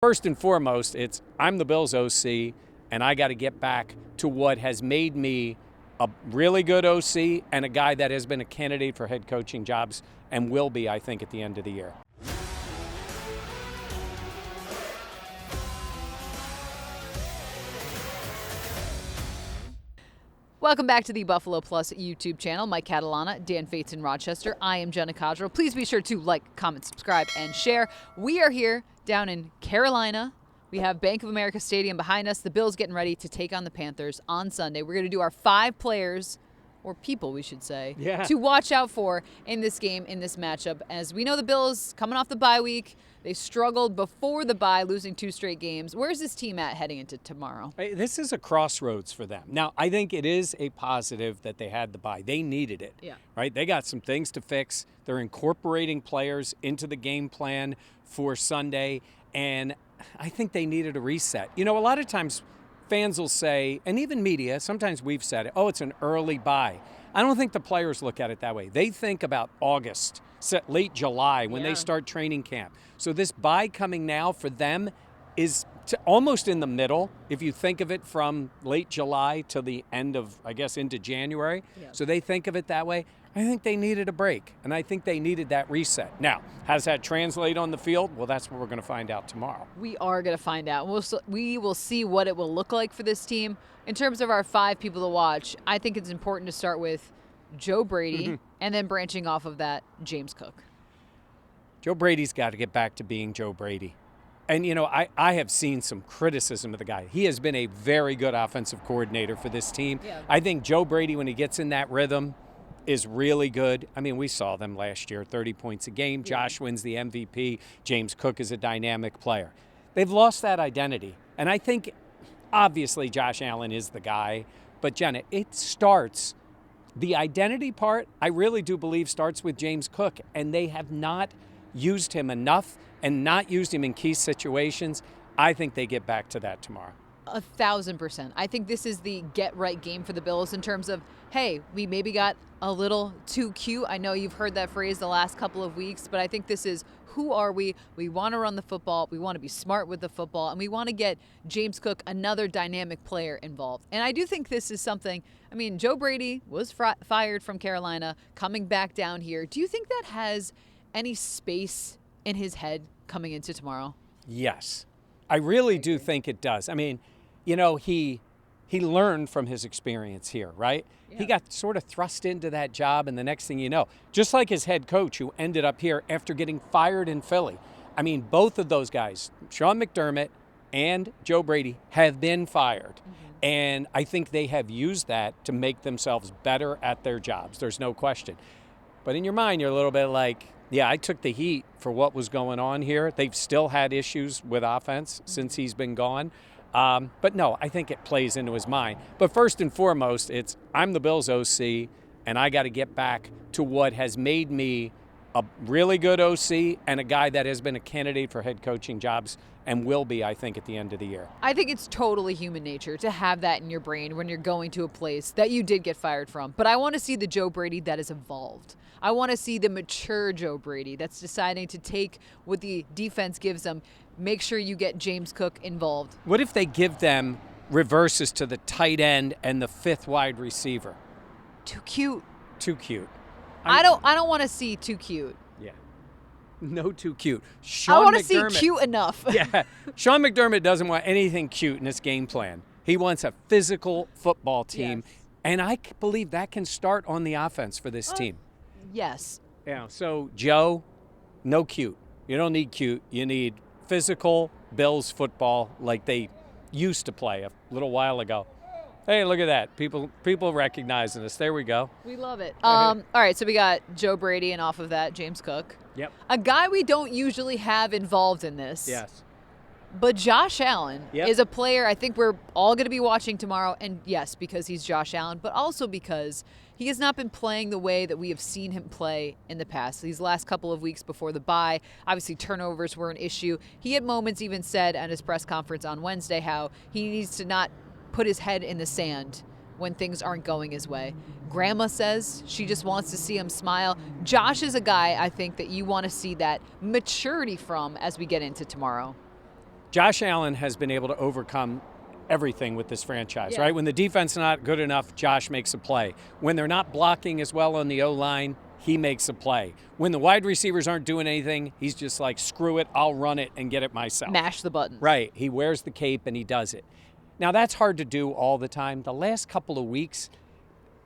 First and foremost, I'm the Bills OC, and I got to get back to what has made me a really good OC and a guy that has been a candidate for head coaching jobs and will be, I think, at the end of the year. Welcome back to the Buffalo Plus YouTube channel. Mike Catalana, Dan Fates in Rochester. I am Jenna Codrell. Please be sure to like, comment, subscribe, and share. We are here down in Carolina. We have Bank of America Stadium behind us. The Bills getting ready to take on the Panthers on Sunday. We're going to do our 5 players, or people we should say, to watch out for in this game, in this matchup. As we know, the Bills coming off the bye week. They struggled before the bye, losing 2 straight games. Where's this team at heading into tomorrow? This is a crossroads for them. Now, I think it is a positive that they had the bye. They needed it, right? They got some things to fix. They're incorporating players into the game plan for Sunday, and I think they needed a reset. You know, a lot of times fans will say, and even media, sometimes we've said it, it's an early bye. I don't think the players look at it that way. They think about August, late July, when they start training camp. So this bye coming now for them is almost in the middle, if you think of it from late July to the end of, I guess, into January. So they think of it that way. I think they needed a break, and I think they needed that reset. Now, how does that translate on the field? Well, that's what we're going to find out tomorrow. We are going to find out. We will see what it will look like for this team. In terms of our 5 people to watch, I think it's important to start with Joe Brady and then branching off of that, James Cook. Joe Brady's got to get back to being Joe Brady. And, you know, I have seen some criticism of the guy. He has been a very good offensive coordinator for this team. I think Joe Brady, when he gets in that rhythm, is really good. I mean, we saw them last year, 30 points a game. Josh wins the MVP. James Cook is a dynamic player. They've lost that identity. And I think, obviously, Josh Allen is the guy. But, Jenna, it starts, the identity part, I really do believe starts with James Cook. And they have not used him enough and not used him in key situations. I think they get back to that tomorrow. 1,000%. I think this is the get-right game for the Bills in terms of, hey, we maybe got a little too cute. I know you've heard that phrase the last couple of weeks, but I think this is, who are we? We want to run the football. We want to be smart with the football, and we want to get James Cook, another dynamic player, involved. And I do think this is something, I mean, Joe Brady was fired from Carolina, coming back down here. Do you think that has any space in his head coming into tomorrow? Yes. I really do think it does. I mean, you know, he learned from his experience here, right? He got sort of thrust into that job, and the next thing you know, just like his head coach who ended up here after getting fired in Philly. I mean, both of those guys, Sean McDermott and Joe Brady, have been fired. And I think they have used that to make themselves better at their jobs. There's no question. But in your mind, you're a little bit like, yeah, I took the heat for what was going on here. They've still had issues with offense since he's been gone. But no, I think it plays into his mind. But first and foremost, I'm the Bills OC, and I got to get back to what has made me a really good OC and a guy that has been a candidate for head coaching jobs and will be, I think, at the end of the year. I think it's totally human nature to have that in your brain when you're going to a place that you did get fired from. But I want to see the Joe Brady that is evolved. I want to see the mature Joe Brady that's deciding to take what the defense gives them. Make sure you get James Cook involved. What if they give them reverses to the tight end and the 5th wide receiver? Too cute. Too cute. I don't want to see too cute. Yeah. No too cute. I want to see cute enough. Yeah. Sean McDermott doesn't want anything cute in his game plan. He wants a physical football team. Yes. And I believe that can start on the offense for this team. Yes. Yeah. So, Joe, no cute. You don't need cute. You need physical Bills football like they used to play a little while ago. Hey, look at that. People recognizing us. There we go. We love it. All right, so we got Joe Brady, and off of that, James Cook. Yep. A guy we don't usually have involved in this. Yes. But Josh Allen is a player I think we're all going to be watching tomorrow. And yes, because he's Josh Allen, but also because he has not been playing the way that we have seen him play in the past. These last couple of weeks before the bye, obviously turnovers were an issue. He at moments even said at his press conference on Wednesday how he needs to not put his head in the sand when things aren't going his way. Grandma says she just wants to see him smile. Josh is a guy I think that you want to see that maturity from as we get into tomorrow. Josh Allen has been able to overcome everything with this franchise, Yeah. right? When the defense is not good enough, Josh makes a play. When they're not blocking as well on the O-line, he makes a play. When the wide receivers aren't doing anything, he's just like, screw it, I'll run it and get it myself. Mash the buttons. Right. He wears the cape and he does it. Now, that's hard to do all the time. The last couple of weeks,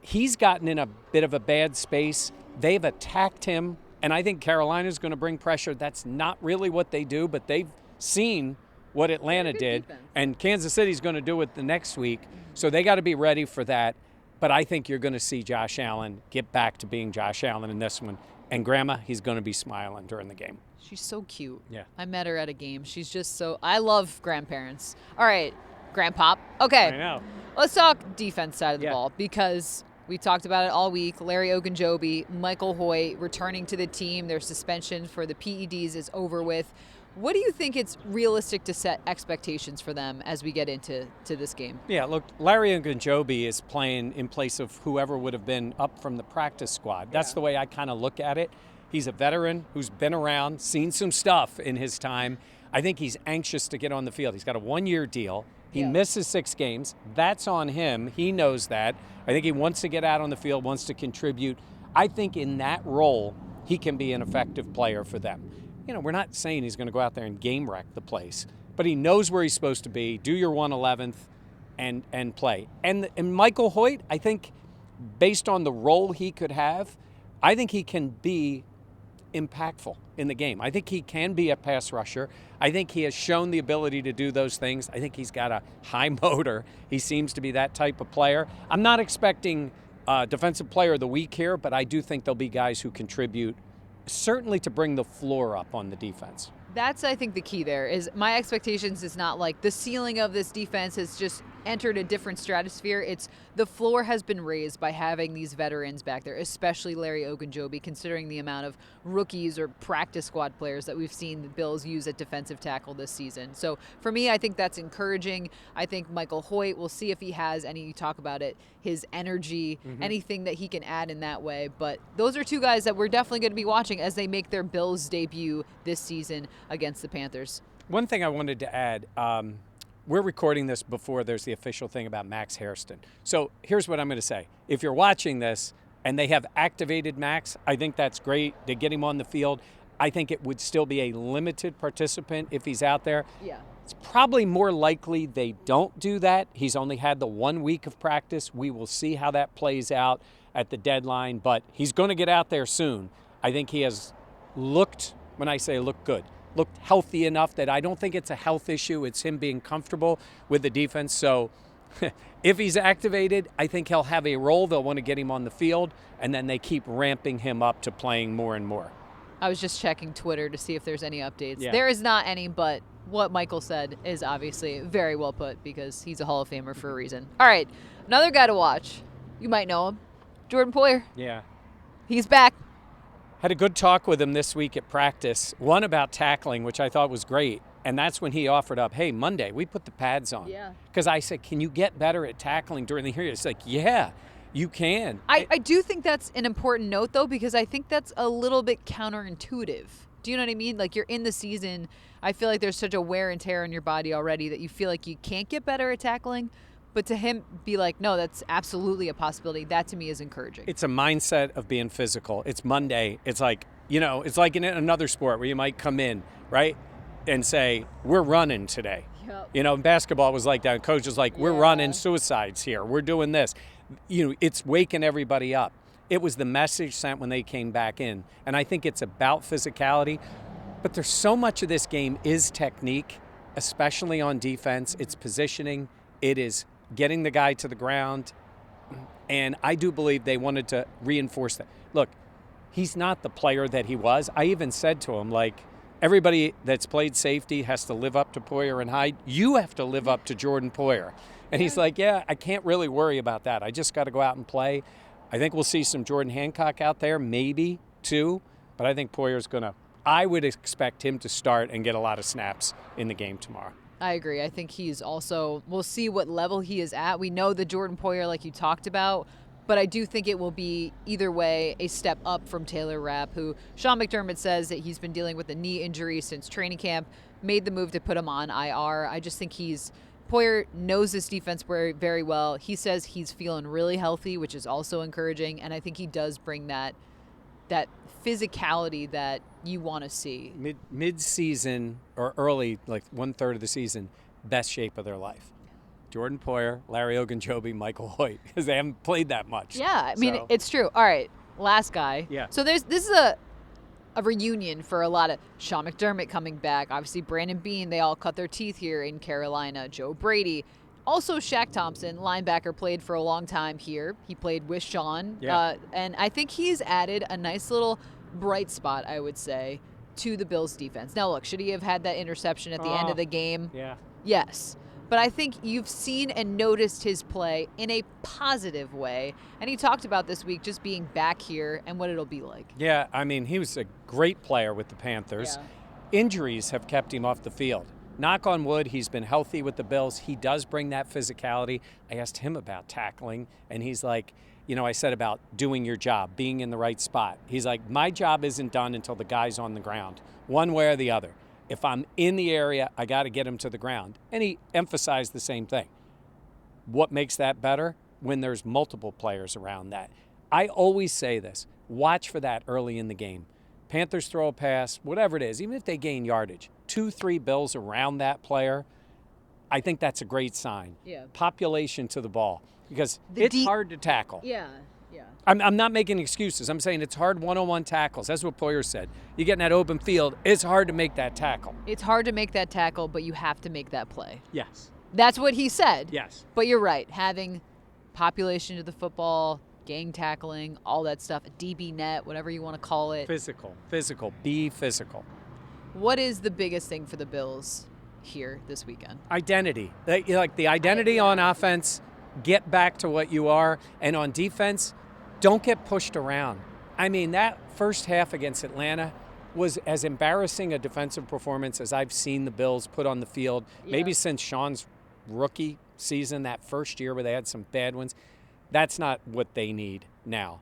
he's gotten in a bit of a bad space. They've attacked him, and I think Carolina's going to bring pressure. That's not really what they do, but they've seen what Atlanta did, defense. and Kansas City's going to do it the next week. So they got to be ready for that. But I think you're going to see Josh Allen get back to being Josh Allen in this one. And Grandma, he's going to be smiling during the game. She's so cute. Yeah. I met her at a game. She's just so. I love grandparents. All right, Grandpop. Okay. I know. Let's talk defense side of the Yeah. ball because we talked about it all week. Larry Ogunjobi, Michael Hoyt returning to the team. Their suspension for the PEDs is over with. What do you think it's realistic to set expectations for them as we get into this game? Yeah, look, Larry Ogunjobi is playing in place of whoever would have been up from the practice squad. That's the way I kind of look at it. He's a veteran who's been around, seen some stuff in his time. I think he's anxious to get on the field. He's got a one-year deal. He misses 6 games. That's on him. He knows that. I think he wants to get out on the field, wants to contribute. I think in that role, he can be an effective player for them. You know, we're not saying he's going to go out there and game wreck the place, but he knows where he's supposed to be, do your 111th, and play. And Michael Hoyt, I think, based on the role he could have, I think he can be impactful in the game. I think he can be a pass rusher. I think he has shown the ability to do those things. I think he's got a high motor. He seems to be that type of player. I'm not expecting Defensive Player of the Week here, but I do think there'll be guys who contribute certainly to bring the floor up on the defense. That's, I think, the key there is my expectations is not like the ceiling of this defense has just entered a different stratosphere. It's the floor has been raised by having these veterans back there, especially Larry Ogunjobi, considering the amount of rookies or practice squad players that we've seen the Bills use at defensive tackle this season. So for me, I think that's encouraging. I think Michael Hoyt, we'll see if he has any, you talk about it, his energy, anything that he can add in that way. But those are two guys that we're definitely going to be watching as they make their Bills debut this season against the Panthers. One thing I wanted to add, we're recording this before there's the official thing about Max Hairston. So here's what I'm going to say. If you're watching this and they have activated Max, I think that's great to get him on the field. I think it would still be a limited participant if he's out there. Yeah. It's probably more likely they don't do that. He's only had the 1 week of practice. We will see how that plays out at the deadline, but he's going to get out there soon. I think he has looked, when I say look good, looked healthy enough that I don't think it's a health issue. It's him being comfortable with the defense. So if he's activated, I think he'll have a role. They'll want to get him on the field, and then they keep ramping him up to playing more and more. I was just checking Twitter to see if there's any updates. Yeah. There is not any, but what Michael said is obviously very well put because he's a Hall of Famer for a reason. All right, another guy to watch. You might know him, Jordan Poyer. Yeah. He's back. Had a good talk with him this week at practice, one about tackling, which I thought was great. And that's when he offered up, hey, Monday, we put the pads on. Yeah. Because I said, can you get better at tackling during the year? It's like, yeah, you can. I do think that's an important note, though, because I think that's a little bit counterintuitive. Do you know what I mean? Like, you're in the season. I feel like there's such a wear and tear on your body already that you feel like you can't get better at tackling. But to him be like, no, that's absolutely a possibility. That to me is encouraging. It's a mindset of being physical. It's Monday. It's like, you know, it's like in another sport where you might come in, right, and say, we're running today. Yep. You know, in basketball it was like that. Coach was like, we're running suicides here. We're doing this. You know, it's waking everybody up. It was the message sent when they came back in. And I think it's about physicality. But there's so much of this game is technique, especially on defense. It's positioning. It is getting the guy to the ground. And I do believe they wanted to reinforce that. Look, he's not the player that he was. I even said to him, like, everybody that's played safety has to live up to Poyer and Hyde. You have to live up to Jordan Poyer. And he's like, yeah, I can't really worry about that. I just got to go out and play. I think we'll see some Jordan Hancock out there, maybe two. But I think Poyer's going to, I would expect him to start and get a lot of snaps in the game tomorrow. I agree. I think he's also, we'll see what level he is at. We know the Jordan Poyer, like you talked about, But I do think it will be, either way, a step up from Taylor Rapp, who Sean McDermott says that he's been dealing with a knee injury since training camp, made the move to put him on IR. I just think Poyer knows this defense very, very well. He says he's feeling really healthy, which is also encouraging, and I think he does bring that physicality that you want to see. Mid-season or early, like 1/3 of the season, best shape of their life. Jordan Poyer, Larry Ogunjobi, Michael Hoyt, because they haven't played that much. Yeah, I mean, it's true. All right, last guy. Yeah. So this is a reunion for a lot of Sean McDermott coming back. Obviously, Brandon Beane, they all cut their teeth here in Carolina. Joe Brady. Also, Shaq Thompson, linebacker, played for a long time here. He played with Sean. Yeah. And I think he's added a nice little bright spot, I would say, to the Bills' defense. Now, look, should he have had that interception at the end of the game? Yeah. Yes. But I think you've seen and noticed his play in a positive way. And he talked about this week just being back here and what it'll be like. Yeah, I mean, he was a great player with the Panthers. Yeah. Injuries have kept him off the field. Knock on wood, he's been healthy with the Bills. He does bring that physicality. I asked him about tackling, and he's like, I said about doing your job, being in the right spot. He's like, my job isn't done until the guy's on the ground, one way or the other. If I'm in the area, I got to get him to the ground. And he emphasized the same thing. What makes that better? When there's multiple players around that. I always say this, watch for that early in the game. Panthers throw a pass, whatever it is, even if they gain yardage, 2-3 Bills around that player, I think that's a great sign. Yeah. Population to the ball, because it's hard to tackle. Yeah. I'm not making excuses. I'm saying it's hard one-on-one tackles. That's what Poyer said. You get in that open field, it's hard to make that tackle. It's hard to make that tackle, but you have to make that play. Yes. That's what he said. Yes. But you're right. Having population to the football, gang tackling, all that stuff, DB net, whatever you want to call it. Physical. Be physical. What is the biggest thing for the Bills here this weekend? Identity. Like the identity on offense, get back to what you are. And on defense, don't get pushed around. I mean, that first half against Atlanta was as embarrassing a defensive performance as I've seen the Bills put on the field, maybe since Sean's rookie season, that first year where they had some bad ones. That's not what they need now.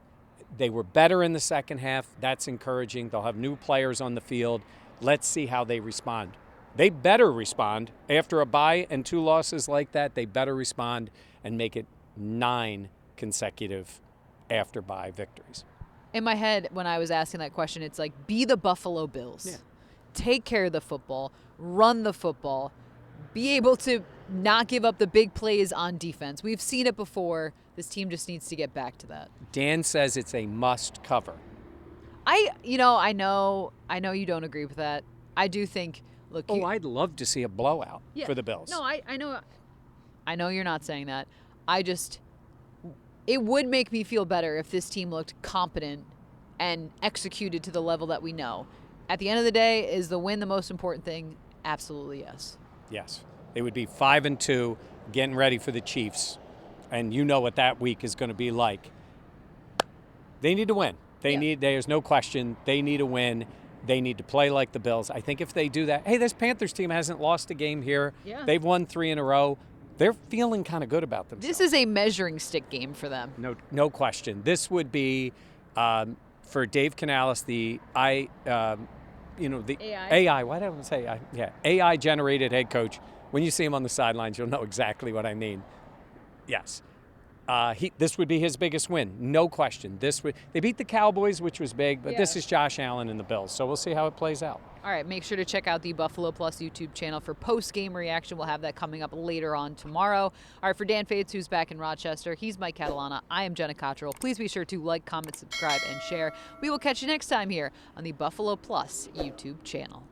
They were better in the second half. That's encouraging. They'll have new players on the field. Let's see how they respond. They better respond. After a bye and 2 losses like that, they better respond and make it 9 consecutive after bye victories. In my head, when I was asking that question, it's like, be the Buffalo Bills. Yeah. Take care of the football, run the football, be able to not give up the big plays on defense. We've seen it before. This team just needs to get back to that. Dan says it's a must cover. I know you don't agree with that. I do think, look. I'd love to see a blowout for the Bills. No, I know you're not saying that. It would make me feel better if this team looked competent and executed to the level that we know. At the end of the day, is the win the most important thing? Absolutely, yes. Yes. They would be 5-2, getting ready for the Chiefs. And you know what that week is going to be like. They need to win. There's no question. They need a win. They need to play like the Bills. I think if they do that, hey, this Panthers team hasn't lost a game here. Yeah. They've won 3 in a row. They're feeling kind of good about themselves. This is a measuring stick game for them. No question. This would be, for Dave Canales, the AI. Why did I say AI? Yeah, AI-generated head coach. When you see him on the sidelines, you'll know exactly what I mean. Yes. This would be his biggest win, no question. They beat the Cowboys, which was big, but this is Josh Allen and the Bills, so we'll see how it plays out. All right, make sure to check out the Buffalo Plus YouTube channel for post-game reaction. We'll have that coming up later on tomorrow. All right, for Dan Fates, who's back in Rochester, he's Mike Catalana. I am Jenna Cottrell. Please be sure to like, comment, subscribe, and share. We will catch you next time here on the Buffalo Plus YouTube channel.